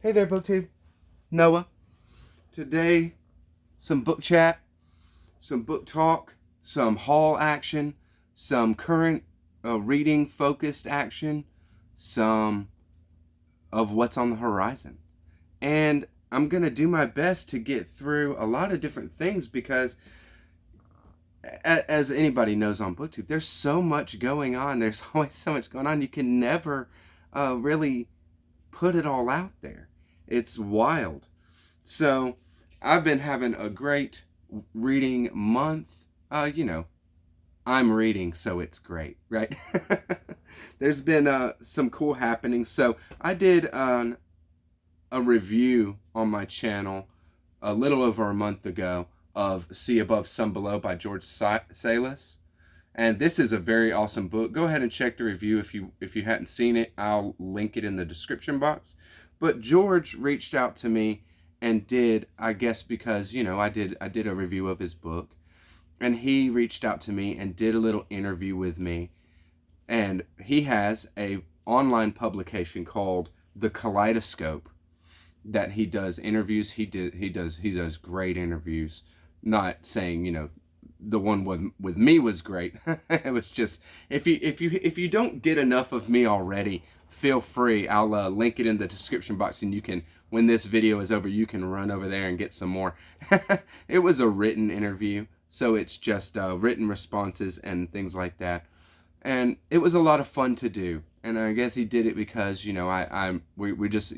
Hey there, BookTube. Noah. Today, some book chat, some book talk, some haul action, some current reading focused action, some of what's on the horizon. And I'm going to do my best to get through a lot of different things because, as anybody knows on BookTube, there's so much going on. There's always so much going on. You can never really put it all out there. It's wild. So I've been having a great reading month. I'm reading, so it's great, right? There's been some cool happenings. So I did a review on my channel a little over a month ago of Sea Above, Sun Below by George Salis. And this is a very awesome book. Go ahead and check the review if you hadn't seen it. I'll link it in the description box. But George reached out to me and did, I guess because, I did a review of his book. And he reached out to me and did a little interview with me. And he has a online publication called The Collidescope that he does interviews. He does great interviews. Not saying, the one with me was great. It was just, if you don't get enough of me already, feel free. I'll link it in the description box, and you can, when this video is over, you can run over there and get some more. It was a written interview, so it's just written responses and things like that, and it was a lot of fun to do. And I guess he did it because we're just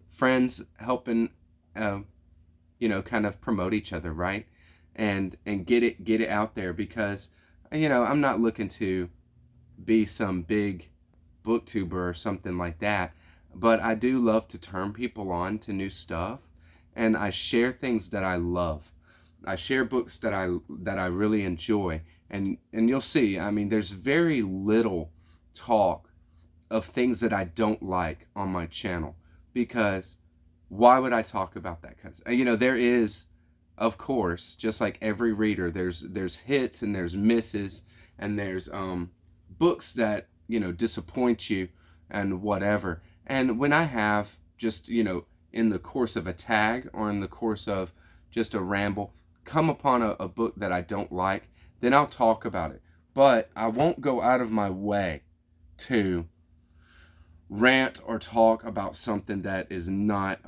friends helping kind of promote each other, right? And get it out there, because I'm not looking to be some big booktuber or something like that, but I do love to turn people on to new stuff, and I share things that I love. I share books that I really enjoy, and you'll see, there's very little talk of things that I don't like on my channel, because why would I talk about that kind of stuff? There is, of course, just like every reader, there's hits and there's misses, and there's books that disappoint you and whatever. And when I have just in the course of a tag or in the course of just a ramble, come upon a book that I don't like, then I'll talk about it. But I won't go out of my way to rant or talk about something that is not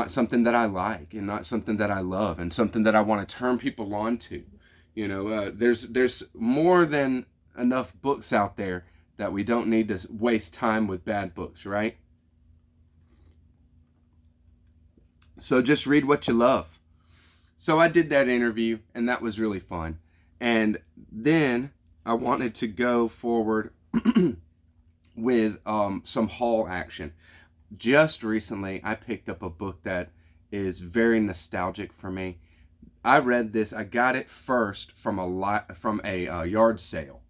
something that I like, and not something that I love, and something that I want to turn people on to. There's more than enough books out there that we don't need to waste time with bad books, right? So just read what you love. So I did that interview, and that was really fun. And then I wanted to go forward with some haul action. Just recently, I picked up a book that is very nostalgic for me. I read this. I got it first from a yard sale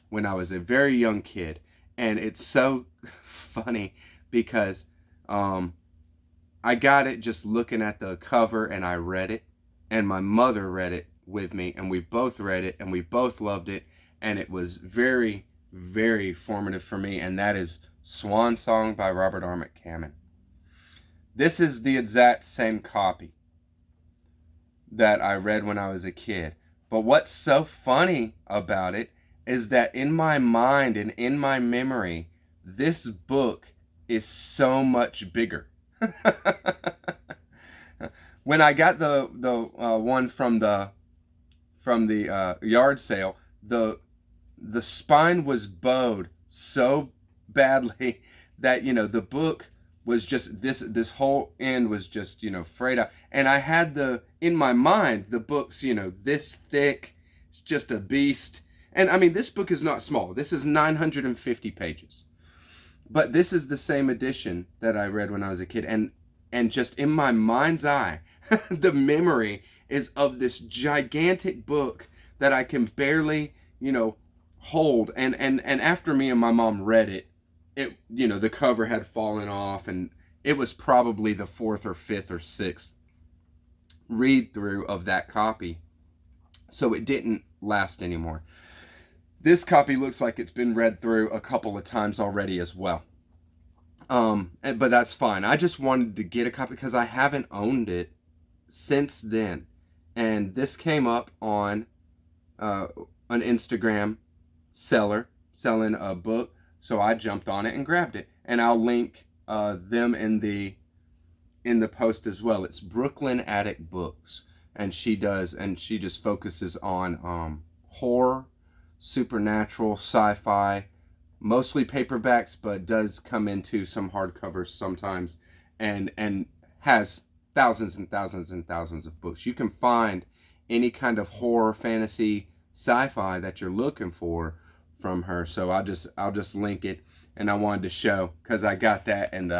when I was a very young kid, and it's so funny because I got it just looking at the cover, and I read it, and my mother read it with me, and we both read it, and we both loved it, and it was very, very formative for me, and that is Swan Song by Robert R. McCammon. This is the exact same copy that I read when I was a kid. But what's so funny about it is that in my mind and in my memory, this book is so much bigger. When I got the one from the yard sale, the spine was bowed so badly that the book was just this whole end was just frayed out, and I had in my mind the book's this thick. It's just a beast. And this book is not small. This is 950 pages, but this is the same edition that I read when I was a kid, and just in my mind's eye the memory is of this gigantic book that I can barely hold, and after me and my mom read it, the cover had fallen off, and it was probably the fourth or fifth or sixth read through of that copy, so it didn't last anymore. This copy looks like it's been read through a couple of times already as well. But that's fine. I just wanted to get a copy because I haven't owned it since then. And this came up on an Instagram seller selling a book, so I jumped on it and grabbed it. And I'll link them in the post as well. It's Brooklyn Attic Books, and she just focuses on horror, supernatural, sci-fi, mostly paperbacks, but does come into some hardcovers sometimes, and has thousands and thousands and thousands of books. You can find any kind of horror, fantasy, sci-fi that you're looking for from her. So I'll just link it, and I wanted to show because I got that, and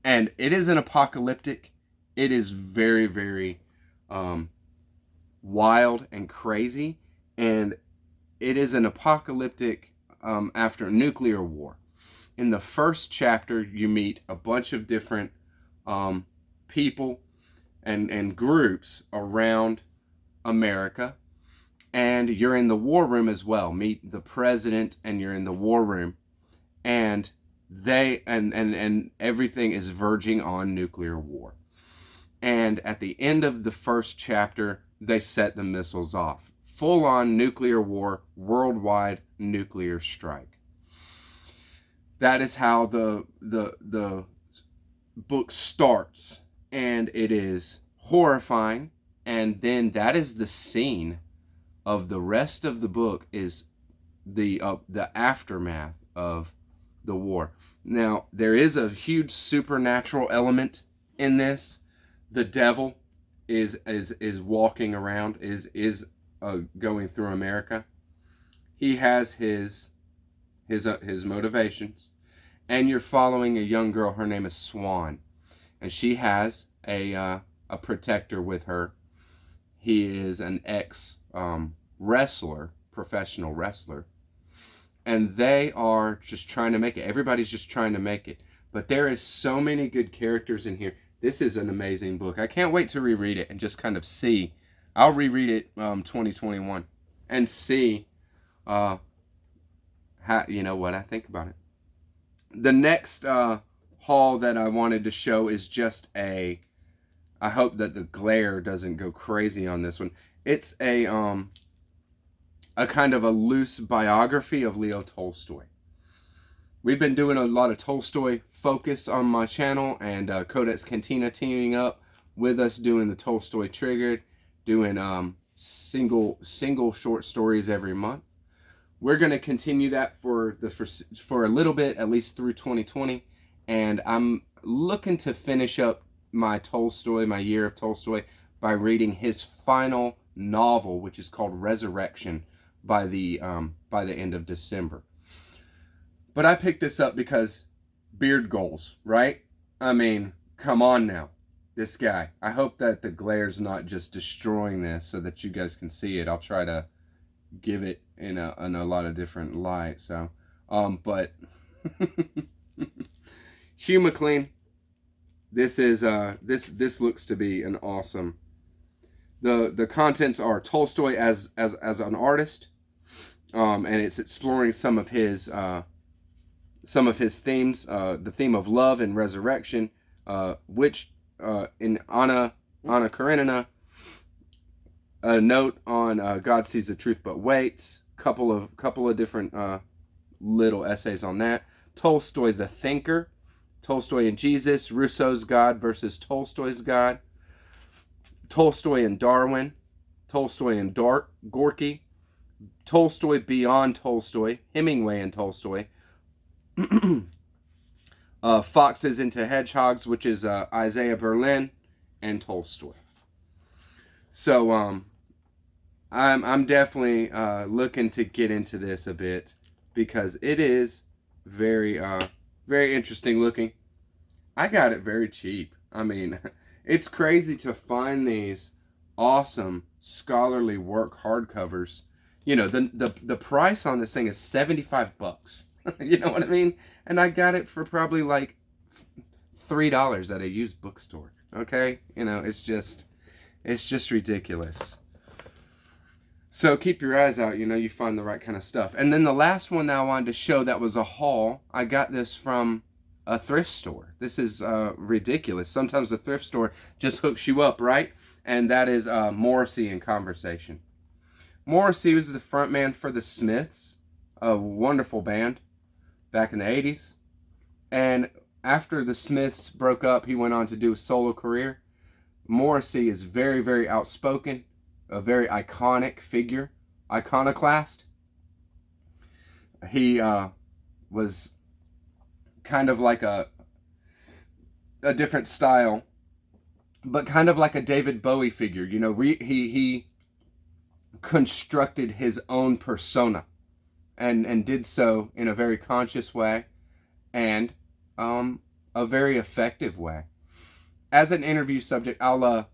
it isn't apocalyptic. It is very, very wild and crazy, and it is an apocalyptic after nuclear war. In the first chapter, you meet a bunch of different people and groups around America, and you're in the war room as well. Meet the president, and you're in the war room, and they and everything is verging on nuclear war. And at the end of the first chapter, they set the missiles off. Full-on nuclear war, worldwide nuclear strike. That is how the book starts, and it is horrifying. And then that is the scene of the rest of the book, is the aftermath of the war. Now, there is a huge supernatural element in this. The devil is walking around, is going through America. He has his motivations, and you're following a young girl. Her name is Swan, and she has a protector with her. He is an ex wrestler, professional wrestler, and they are just trying to make it. Everybody's just trying to make it, but there is so many good characters in here. This is an amazing book. I can't wait to reread it and just kind of see. I'll reread it 2021 and see how, what I think about it. The next haul that I wanted to show is just I hope that the glare doesn't go crazy on this one. It's a kind of a loose biography of Leo Tolstoy. We've been doing a lot of Tolstoy focus on my channel, and Codex Cantina teaming up with us doing the Tolstoy Triggered, doing single short stories every month. We're going to continue that for a little bit, at least through 2020, and I'm looking to finish up my year of Tolstoy, by reading his final novel, which is called Resurrection, by the end of December. But I picked this up because beard goals, right? I mean, come on now. This guy. I hope that the glare's not just destroying this so that you guys can see it. I'll try to give it in a lot of different light. So, but Hugh MacLean. This is this looks to be an awesome. The contents are Tolstoy as an artist, and it's exploring some of his themes, the theme of love and resurrection, which in Anna Karenina, a note on God sees the truth but waits, couple of different little essays on that. Tolstoy the thinker, Tolstoy and Jesus, Rousseau's God versus Tolstoy's God, Tolstoy and Darwin, Tolstoy and Gorky, Tolstoy beyond Tolstoy, Hemingway and Tolstoy, Foxes into Hedgehogs, which is Isaiah Berlin, and Tolstoy. So I'm definitely looking to get into this a bit, because it is very very interesting looking. I got it very cheap. I mean, it's crazy to find these awesome scholarly work hardcovers. The price on this thing is $75. You know what I mean? And I got it for probably like $3 at a used bookstore. Okay? It's just ridiculous. So keep your eyes out, you find the right kind of stuff. And then the last one that I wanted to show that was a haul, I got this from a thrift store. This is ridiculous. Sometimes the thrift store just hooks you up, right? And that is Morrissey in conversation. Morrissey was the frontman for the Smiths, a wonderful band back in the 80s. And after the Smiths broke up, he went on to do a solo career. Morrissey is very, very outspoken, a very iconic figure, iconoclast. He was kind of like a different style, but kind of like a David Bowie figure. You know, he constructed his own persona and did so in a very conscious way and a very effective way. As an interview subject, I'll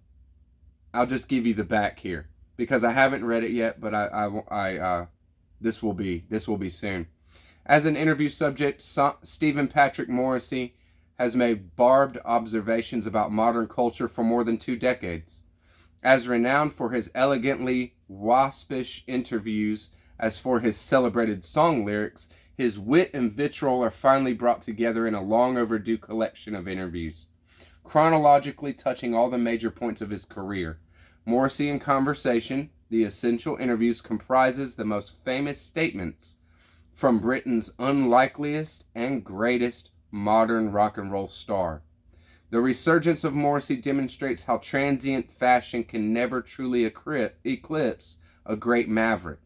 just give you the back here because I haven't read it yet, but this will be soon. As an interview subject, Stephen Patrick Morrissey has made barbed observations about modern culture for more than 2 decades. As renowned for his elegantly waspish interviews as for his celebrated song lyrics, his wit and vitriol are finally brought together in a long overdue collection of interviews, chronologically touching all the major points of his career. Morrissey in Conversation, the essential interviews, comprises the most famous statements from Britain's unlikeliest and greatest modern rock and roll star. The resurgence of Morrissey demonstrates how transient fashion can never truly eclipse a great maverick.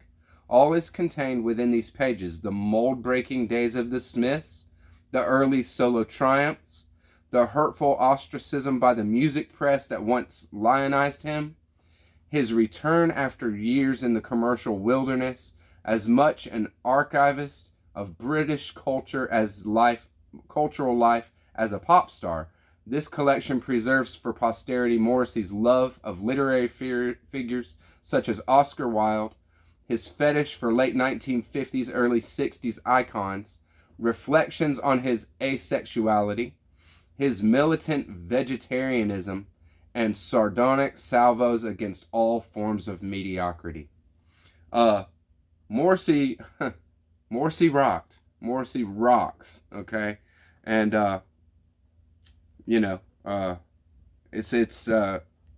All is contained within these pages: the mold-breaking days of the Smiths, the early solo triumphs, the hurtful ostracism by the music press that once lionized him, his return after years in the commercial wilderness, as much an archivist of British culture as cultural life as a pop star. This collection preserves for posterity Morrissey's love of literary figures such as Oscar Wilde, his fetish for late 1950s, early 60s icons, reflections on his asexuality, his militant vegetarianism, and sardonic salvos against all forms of mediocrity. Morrissey rocked. Morrissey rocks, okay? And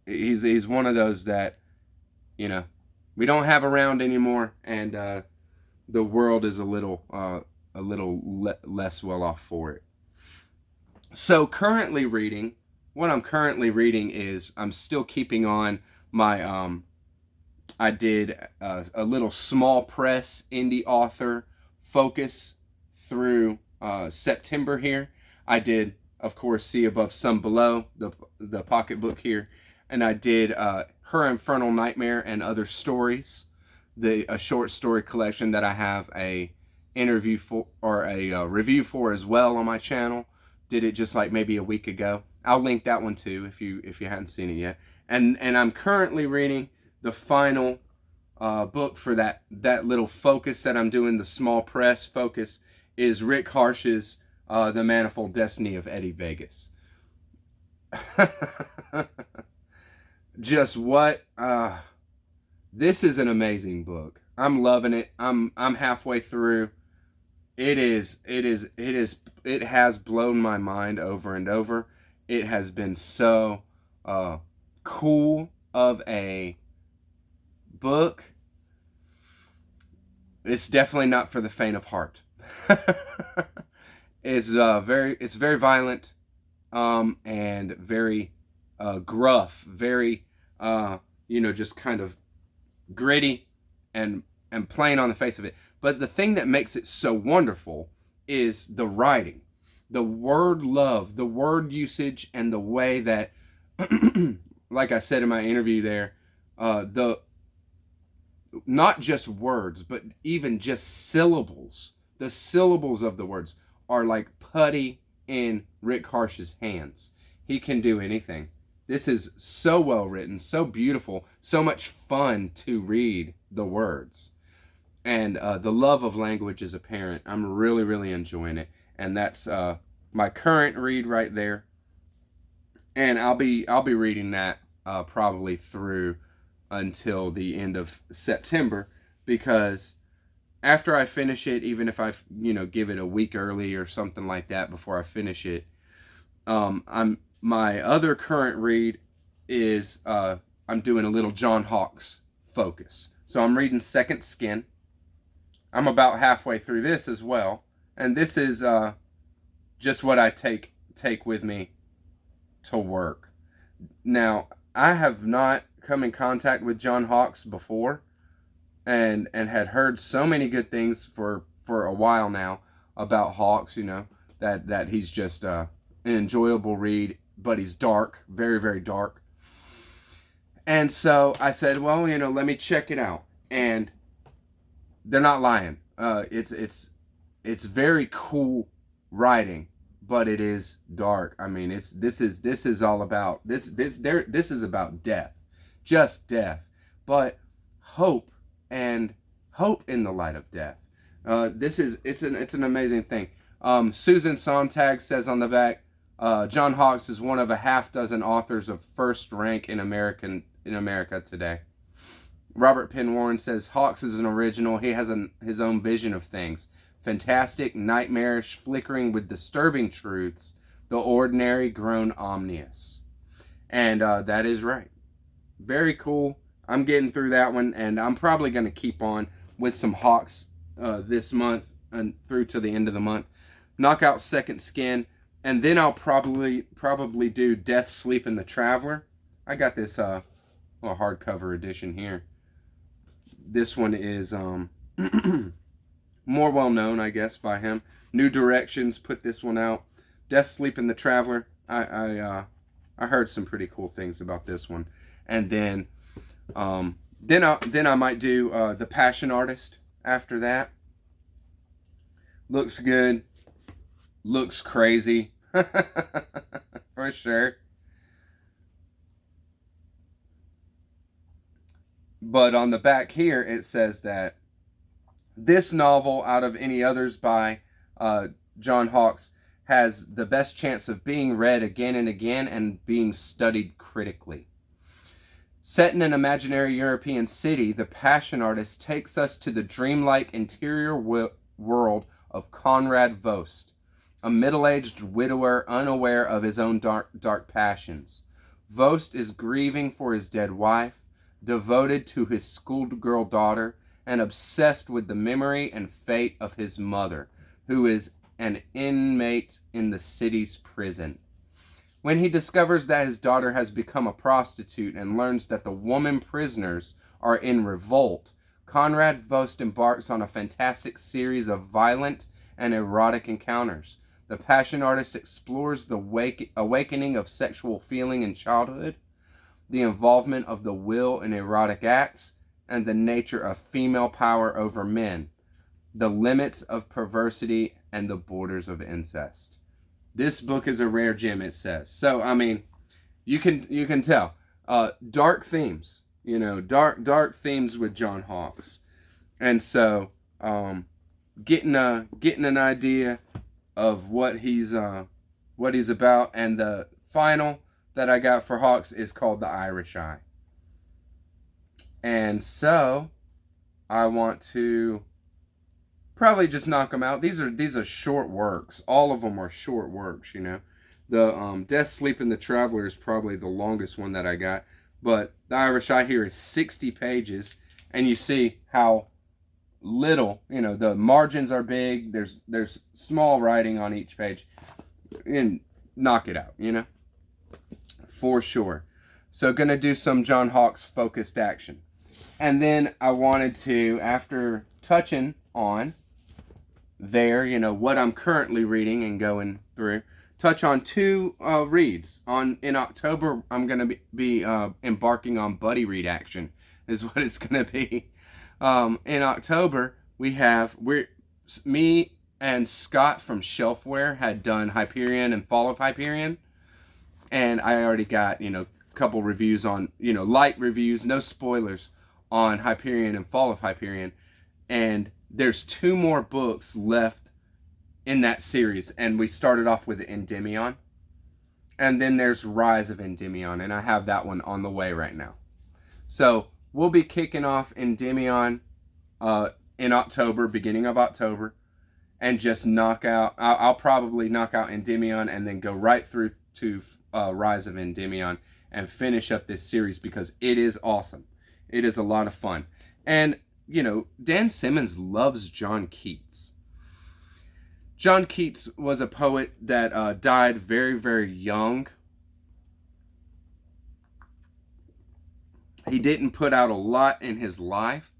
he's one of those that, we don't have around anymore, and the world is a little less well off for it. So what I'm currently reading is I'm still keeping on my I did a little small press indie author focus through September here. I did, of course, See Above, Some Below, the pocketbook here, and I did Her Infernal Nightmare and Other Stories, a short story collection that I have a interview for, or a review for as well on my channel. Did it just like maybe a week ago. I'll link that one too if you hadn't seen it yet. And I'm currently reading the final book for that little focus that I'm doing, the small press focus, is Rick Harsch's The Manifold Destiny of Eddie Vegas. Just what this is an amazing book. I'm loving it. I'm halfway through. It has blown my mind over and over. It has been so cool of a book. It's definitely not for the faint of heart. It's very violent, and very gruff, very just kind of gritty and plain on the face of it. But the thing that makes it so wonderful is the writing, the word love, the word usage, and the way that, like I said in my interview there, not just words, but even just syllables. The syllables of the words are like putty in Rick Harsch's hands. He can do anything. This is so well written, so beautiful, so much fun to read the words. And the love of language is apparent. I'm really, really enjoying it. And that's my current read right there. And I'll be reading that probably through until the end of September, because after I finish it, even if I, give it a week early or something like that before I finish it, my other current read is I'm doing a little John Hawkes focus. So I'm reading Second Skin. I'm about halfway through this as well, and this is just what I take with me to work. Now, I have not come in contact with John Hawkes before, and had heard so many good things for a while now about Hawkes. That he's just an enjoyable read, but he's dark, very, very dark. And so I said, well, let me check it out. And they're not lying. It's very cool writing, but it is dark. I mean, this is all about this is about death, just death, but hope, and hope in the light of death. It's an amazing thing. Susan Sontag says on the back, John Hawkes is one of a half dozen authors of first rank in America today. Robert Penn Warren says Hawkes is an original. He has his own vision of things. Fantastic, nightmarish, flickering with disturbing truths. The ordinary grown omnious. And that is right. Very cool. I'm getting through that one, and I'm probably going to keep on with some Hawkes this month and through to the end of the month. Knock out Second Skin, and then I'll probably do Death, Sleep, and the Traveler. I got this hardcover edition here. This one is more well known, I guess, by him. New Directions put this one out. Death, Sleep, and the Traveler. I heard some pretty cool things about this one, and then I might do The Passion Artist after that. Looks good. Looks crazy. For sure. But on the back here, it says that this novel, out of any others by John Hawkes, has the best chance of being read again and again and being studied critically. Set in an imaginary European city, The Passion Artist takes us to the dreamlike interior world of Conrad Vost, a middle-aged widower unaware of his own dark passions. Vost is grieving for his dead wife, devoted to his schoolgirl daughter, and obsessed with the memory and fate of his mother, who is an inmate in the city's prison. When he discovers that his daughter has become a prostitute and learns that the woman prisoners are in revolt, Conrad Vost embarks on a fantastic series of violent and erotic encounters. The Passion Artist explores the awakening of sexual feeling in childhood, the involvement of the will in erotic acts, and the nature of female power over men, the limits of perversity, and the borders of incest. This book is a rare gem, it says. So, I mean, you can tell. Dark themes, dark themes with John Hawkes. And so, getting an idea of what he's about, and the final that I got for Hawkes is called The Irish Eye. And so I want to probably just knock them out. These are short works. All of them are short works, The Death, Sleep, and the Traveler is probably the longest one that I got. But The Irish Eye here is 60 pages. And you see how little, the margins are big. There's small writing on each page. And knock it out, For sure. So going to do some John Hawkes focused action. And then I wanted to, after touching on there, what I'm currently reading and going through, touch on two reads. In October, I'm going to be embarking on buddy read action, is what it's going to be. In October, me and Scott from Shelfware had done Hyperion and Fall of Hyperion. And I already got, a couple reviews on, light reviews, no spoilers, on Hyperion and Fall of Hyperion. And there's 2 more books left in that series. And we started off with Endymion. And then there's Rise of Endymion. And I have that one on the way right now. So we'll be kicking off Endymion in October, beginning of October, and just knock out. I'll probably knock out Endymion and then go right through to Rise of Endymion and finish up this series because it is awesome. It is a lot of fun. And, you know, Dan Simmons loves John Keats. John Keats was a poet that died very, very young. He didn't put out a lot in his life,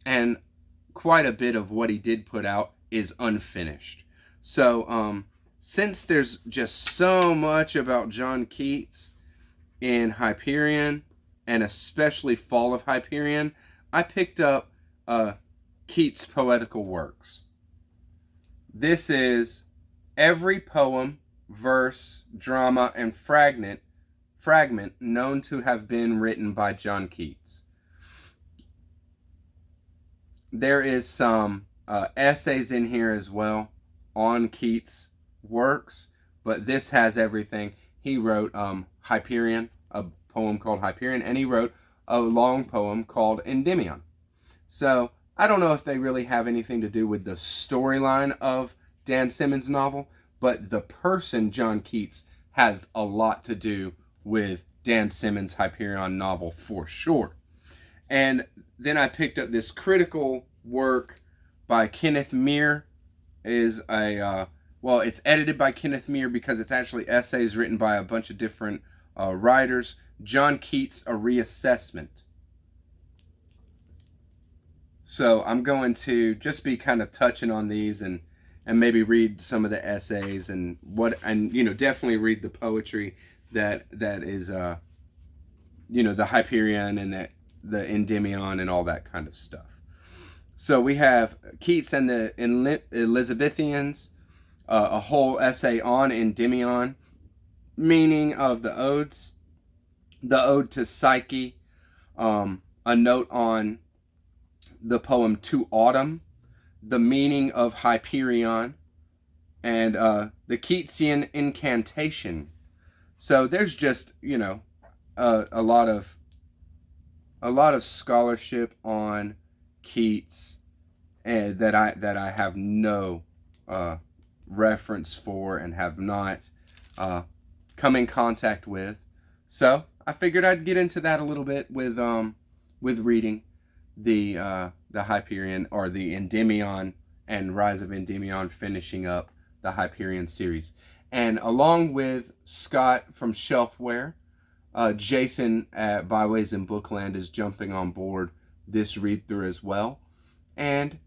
and quite a bit of what he did put out is unfinished. So, since there's just so much about John Keats in Hyperion, and especially Fall of Hyperion, I picked up Keats' poetical works. This is every poem, verse, drama, and fragment known to have been written by John Keats. There is some essays in here as well on Keats' works, but this has everything. He wrote Hyperion, a poem called Hyperion, and he wrote a long poem called Endymion. So I don't know if they really have anything to do with the storyline of Dan Simmons' novel, but the person John Keats has a lot to do with Dan Simmons' Hyperion novel for sure. And then I picked up this critical work by Kenneth Meer. It's edited by Kenneth Meer because it's actually essays written by a bunch of different writers. John Keats, A Reassessment. So I'm going to just be kind of touching on these and maybe read some of the essays and definitely read the poetry that is the Hyperion and the Endymion and all that kind of stuff. So we have Keats and the Elizabethans, a whole essay on Endymion, meaning of the odes, the ode to Psyche, a note on the poem To Autumn, the meaning of Hyperion, and the Keatsian incantation. So there's just, a lot of scholarship on Keats and that I have no reference for and have not come in contact with. So I figured I'd get into that a little bit with reading the Hyperion or the Endymion and Rise of Endymion, finishing up the Hyperion series. And along with Scott from Shelfware, Jason at Byways in Bookland is jumping on board this read through as well. And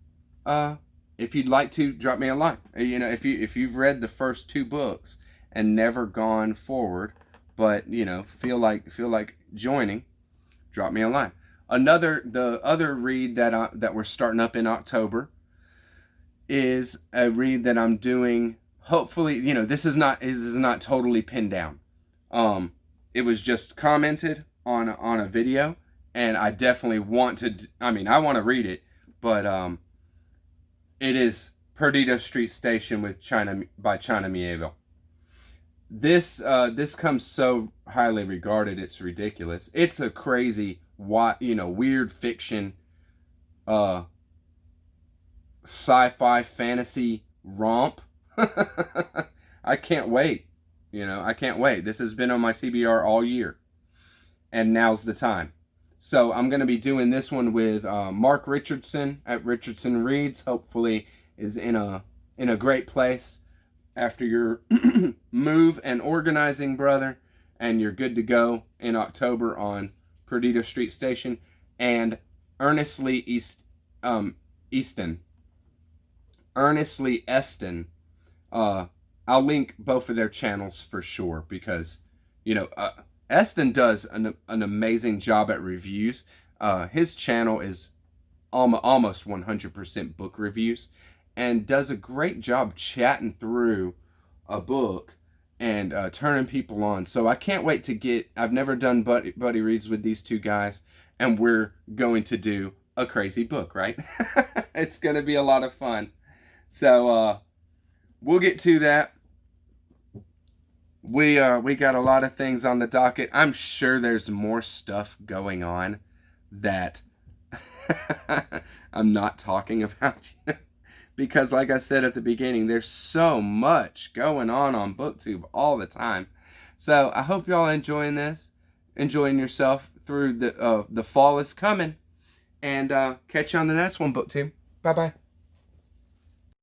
if you'd like to, drop me a line. If you've read the first 2 books and never gone forward, but feel like joining, drop me a line. The other read that we're starting up in October is a read that I'm doing. Hopefully, this is not totally pinned down. It was just commented on a video, and I definitely want to. I want to read it, but it is Perdido Street Station by China Mievlle. This comes so highly regarded, it's ridiculous. It's a crazy, weird fiction, sci-fi fantasy romp. I can't wait. I can't wait. This has been on my TBR all year, and now's the time. So I'm going to be doing this one with Mark Richardson at Richardson Reads. Hopefully is in a great place after your move and organizing, brother, and you're good to go in October on Perdido Street Station. And Earnestly Eston. I'll link both of their channels for sure, because Eston does an amazing job at reviews. His channel is almost 100% book reviews, and does a great job chatting through a book and turning people on. So I can't wait to I've never done buddy reads with these 2 guys, and we're going to do a crazy book, right? It's going to be a lot of fun. So we'll get to that. We got a lot of things on the docket. I'm sure there's more stuff going on that I'm not talking about you. Because like I said at the beginning, there's so much going on BookTube all the time. So I hope y'all enjoying this, enjoying yourself through the fall is coming, and catch you on the next one, BookTube. Bye bye.